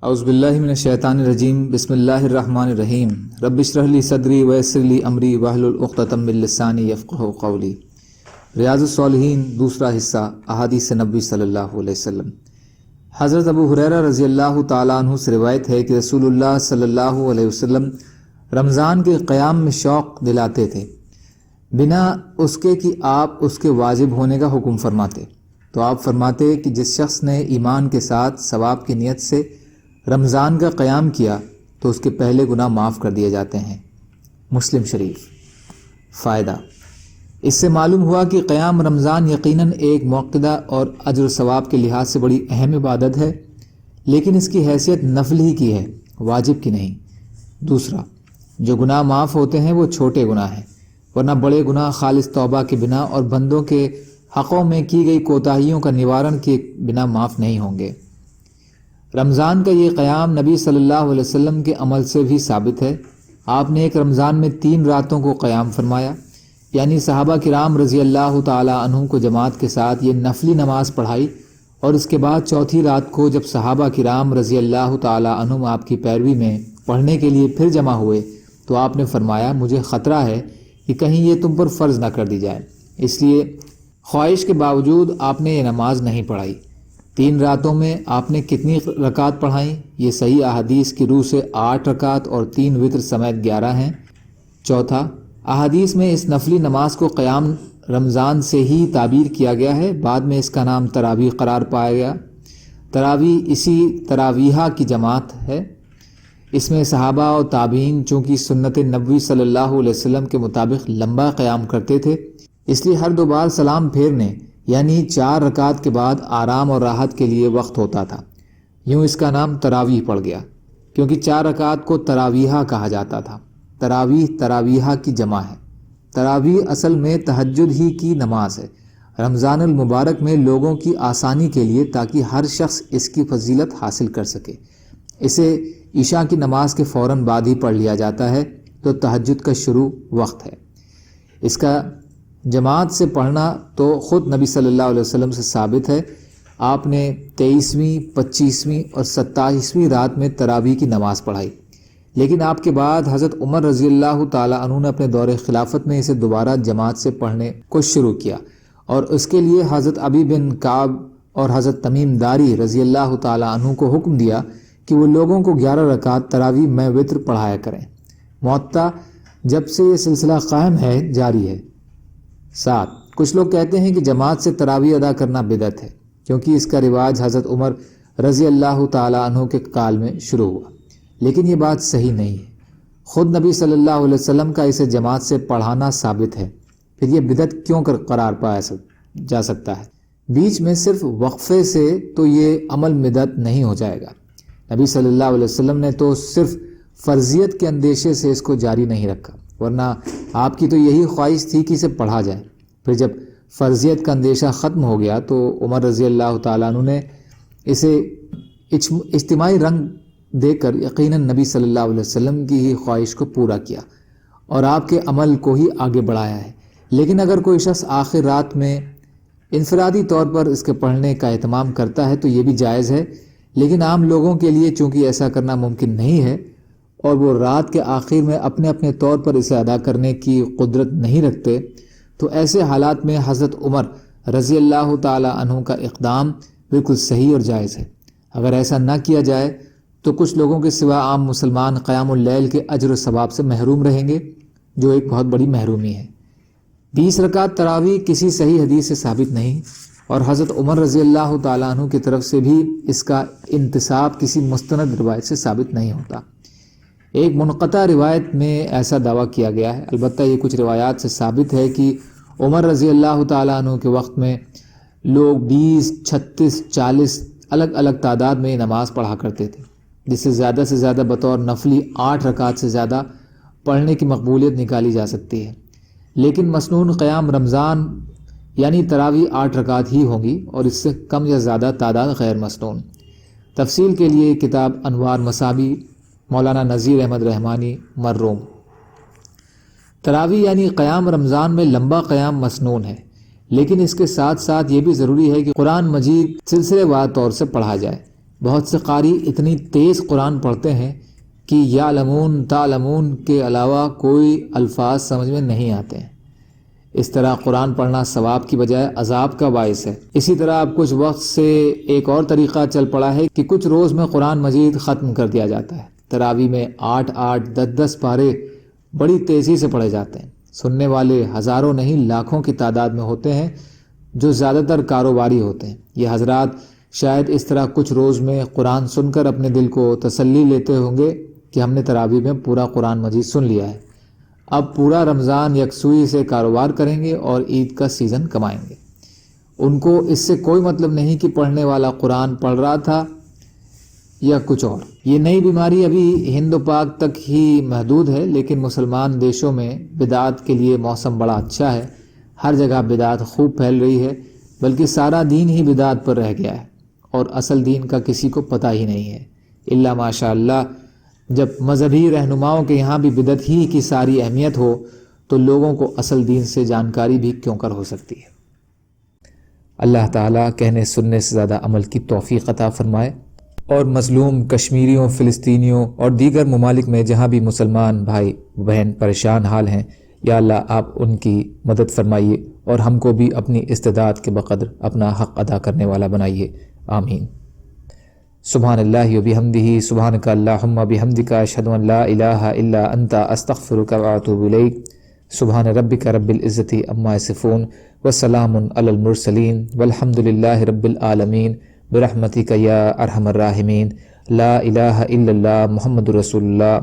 اعوذ باللہ من الشیطان الرجیم بسم اللہ الرحمن الرحیم رب اشرح لی صدری ویسر لی امری واحلل عقدۃ من لسانی یفقہوا قولی۔ ریاض الصالحین دوسرا حصہ، احادیث نبی صلی اللہ علیہ وسلم۔ حضرت ابو ہریرہ رضی اللہ تعالیٰ عنہ سے روایت ہے کہ رسول اللہ صلی اللہ علیہ وسلم رمضان کے قیام میں شوق دلاتے تھے، بنا اس کے کہ آپ اس کے واجب ہونے کا حکم فرماتے۔ تو آپ فرماتے کہ جس شخص نے ایمان کے ساتھ ثواب کی نیت سے رمضان کا قیام کیا تو اس کے پہلے گناہ معاف کر دیے جاتے ہیں۔ مسلم شریف۔ فائدہ: اس سے معلوم ہوا کہ قیام رمضان یقیناً ایک موقدہ اور اجر و ثواب کے لحاظ سے بڑی اہم عبادت ہے، لیکن اس کی حیثیت نفل ہی کی ہے، واجب کی نہیں۔ دوسرا، جو گناہ معاف ہوتے ہیں وہ چھوٹے گناہ ہیں، ورنہ بڑے گناہ خالص توبہ کے بنا اور بندوں کے حقوں میں کی گئی کوتاہیوں کا نوارن کے بنا معاف نہیں ہوں گے۔ رمضان کا یہ قیام نبی صلی اللہ علیہ وسلم کے عمل سے بھی ثابت ہے۔ آپ نے ایک رمضان میں 3 راتوں کو قیام فرمایا، یعنی صحابہ کرام رضی اللہ تعالیٰ عنہ کو جماعت کے ساتھ یہ نفلی نماز پڑھائی، اور اس کے بعد چوتھی رات کو جب صحابہ کرام رضی اللہ تعالیٰ عنہ آپ کی پیروی میں پڑھنے کے لیے پھر جمع ہوئے تو آپ نے فرمایا، مجھے خطرہ ہے کہ کہیں یہ تم پر فرض نہ کر دی جائے، اس لیے خواہش کے باوجود آپ نے یہ نماز نہیں پڑھائی۔ 3 راتوں میں آپ نے کتنی رکعت پڑھائیں؟ یہ صحیح احادیث کی روح سے 8 رکعت اور 3 وتر سمیت 11 ہیں۔ چوتھا، احادیث میں اس نفلی نماز کو قیام رمضان سے ہی تعبیر کیا گیا ہے، بعد میں اس کا نام تراویح قرار پایا گیا۔ تراویح اسی تراویحہ کی جماعت ہے۔ اس میں صحابہ اور تابعین چونکہ سنت نبوی صلی اللہ علیہ وسلم کے مطابق لمبا قیام کرتے تھے، اس لیے ہر 2 بار سلام پھیرنے یعنی 4 رکعت کے بعد آرام اور راحت کے لیے وقت ہوتا تھا۔ یوں اس کا نام تراویح پڑ گیا، کیونکہ 4 رکعت کو تراویحہ کہا جاتا تھا۔ تراویح تراویحہ کی جمع ہے۔ تراویح اصل میں تہجد ہی کی نماز ہے، رمضان المبارک میں لوگوں کی آسانی کے لیے، تاکہ ہر شخص اس کی فضیلت حاصل کر سکے۔ اسے عشاء کی نماز کے فوراً بعد ہی پڑھ لیا جاتا ہے، تو تہجد کا شروع وقت ہے۔ اس کا جماعت سے پڑھنا تو خود نبی صلی اللہ علیہ وسلم سے ثابت ہے۔ آپ نے 23ویں، 25ویں اور 27ویں رات میں تراویح کی نماز پڑھائی، لیکن آپ کے بعد حضرت عمر رضی اللہ تعالیٰ عنہ نے اپنے دور خلافت میں اسے دوبارہ جماعت سے پڑھنے کو شروع کیا، اور اس کے لیے حضرت ابی بن کعب اور حضرت تمیم داری رضی اللہ تعالیٰ عنہ کو حکم دیا کہ وہ لوگوں کو 11 رکعت تراویح میں وتر پڑھایا کریں۔ موطا جب سے یہ سلسلہ قائم ہے جاری ہے۔ 7، کچھ لوگ کہتے ہیں کہ جماعت سے تراویح ادا کرنا بدعت ہے، کیونکہ اس کا رواج حضرت عمر رضی اللہ تعالیٰ عنہ کے کال میں شروع ہوا، لیکن یہ بات صحیح نہیں ہے۔ خود نبی صلی اللہ علیہ وسلم کا اسے جماعت سے پڑھانا ثابت ہے، پھر یہ بدعت کیوں قرار پایا جا سکتا ہے؟ بیچ میں صرف وقفے سے تو یہ عمل بدعت نہیں ہو جائے گا۔ نبی صلی اللہ علیہ وسلم نے تو صرف فرضیت کے اندیشے سے اس کو جاری نہیں رکھا، ورنہ آپ کی تو یہی خواہش تھی کہ اسے پڑھا جائے۔ پھر جب فرضیت کا اندیشہ ختم ہو گیا تو عمر رضی اللہ تعالیٰ عنہ نے اسے اجتماعی رنگ دے کر یقیناً نبی صلی اللہ علیہ وسلم کی ہی خواہش کو پورا کیا اور آپ کے عمل کو ہی آگے بڑھایا ہے۔ لیکن اگر کوئی شخص آخر رات میں انفرادی طور پر اس کے پڑھنے کا اہتمام کرتا ہے تو یہ بھی جائز ہے، لیکن عام لوگوں کے لیے چونکہ ایسا کرنا ممکن نہیں ہے اور وہ رات کے آخر میں اپنے اپنے طور پر اسے ادا کرنے کی قدرت نہیں رکھتے، تو ایسے حالات میں حضرت عمر رضی اللہ تعالی عنہ کا اقدام بالکل صحیح اور جائز ہے۔ اگر ایسا نہ کیا جائے تو کچھ لوگوں کے سوا عام مسلمان قیام اللیل کے اجر و ثواب سے محروم رہیں گے، جو ایک بہت بڑی محرومی ہے۔ 20 رکعت تراویح کسی صحیح حدیث سے ثابت نہیں، اور حضرت عمر رضی اللہ تعالیٰ عنہ کی طرف سے بھی اس کا انتساب کسی مستند روایت سے ثابت نہیں ہوتا۔ ایک منقطع روایت میں ایسا دعویٰ کیا گیا ہے، البتہ یہ کچھ روایات سے ثابت ہے کہ عمر رضی اللہ تعالیٰ عنہ کے وقت میں لوگ 20، 36، 40 الگ الگ تعداد میں نماز پڑھا کرتے تھے، جس سے زیادہ بطور نفلی 8 رکعت سے زیادہ پڑھنے کی مقبولیت نکالی جا سکتی ہے۔ لیکن مسنون قیام رمضان یعنی تراویح 8 رکعت ہی ہوں گی، اور اس سے کم یا زیادہ تعداد غیر مسنون۔ تفصیل کے لیے کتاب انوار مسابی، مولانا نذیر احمد رحمانی، مرروم۔ تراویح یعنی قیام رمضان میں لمبا قیام مسنون ہے، لیکن اس کے ساتھ ساتھ یہ بھی ضروری ہے کہ قرآن مجید سلسلے وار طور سے پڑھا جائے۔ بہت سے قاری اتنی تیز قرآن پڑھتے ہیں کہ یعلمون تعلمون کے علاوہ کوئی الفاظ سمجھ میں نہیں آتے ہیں۔ اس طرح قرآن پڑھنا ثواب کی بجائے عذاب کا باعث ہے۔ اسی طرح اب کچھ وقت سے ایک اور طریقہ چل پڑا ہے کہ کچھ روز میں قرآن مجید ختم کر دیا جاتا ہے۔ تراویح میں 8 10 پارے بڑی تیزی سے پڑھے جاتے ہیں۔ سننے والے ہزاروں نہیں لاکھوں کی تعداد میں ہوتے ہیں جو زیادہ تر کاروباری ہوتے ہیں۔ یہ حضرات شاید اس طرح کچھ روز میں قرآن سن کر اپنے دل کو تسلی لیتے ہوں گے کہ ہم نے تراویح میں پورا قرآن مجید سن لیا ہے، اب پورا رمضان یکسوئی سے کاروبار کریں گے اور عید کا سیزن کمائیں گے۔ ان کو اس سے کوئی مطلب نہیں کہ پڑھنے والا قرآن پڑھ رہا تھا یا کچھ اور۔ یہ نئی بیماری ابھی ہند و پاک تک ہی محدود ہے، لیکن مسلمان دیشوں میں بدعات کے لیے موسم بڑا اچھا ہے۔ ہر جگہ بدعات خوب پھیل رہی ہے، بلکہ سارا دین ہی بدعات پر رہ گیا ہے اور اصل دین کا کسی کو پتہ ہی نہیں ہے الا ماشاء اللہ۔ جب مذہبی رہنماؤں کے یہاں بھی بدعت ہی کی ساری اہمیت ہو تو لوگوں کو اصل دین سے جانکاری بھی کیوں کر ہو سکتی ہے۔ اللہ تعالیٰ کہنے سننے سے زیادہ عمل کی توفیق عطا فرمائے، اور مظلوم کشمیریوں، فلسطینیوں اور دیگر ممالک میں جہاں بھی مسلمان بھائی بہن پریشان حال ہیں، یا اللہ آپ ان کی مدد فرمائیے اور ہم کو بھی اپنی استعداد کے بقدر اپنا حق ادا کرنے والا بنائیے، آمین۔ سبحان اللہ و بحمدہ، سبحانک اللہم بحمدک، اشہد ان لا الہ الا انت، استغفرک و اتوب الیک۔ سبحان ربک رب العزت عما یصفون، وسلام علی المرسلین، والحمد للہ رب العالمین، برحمتک یا ارحم الراحمین۔ لا الہ الا اللہ محمد رسول اللہ۔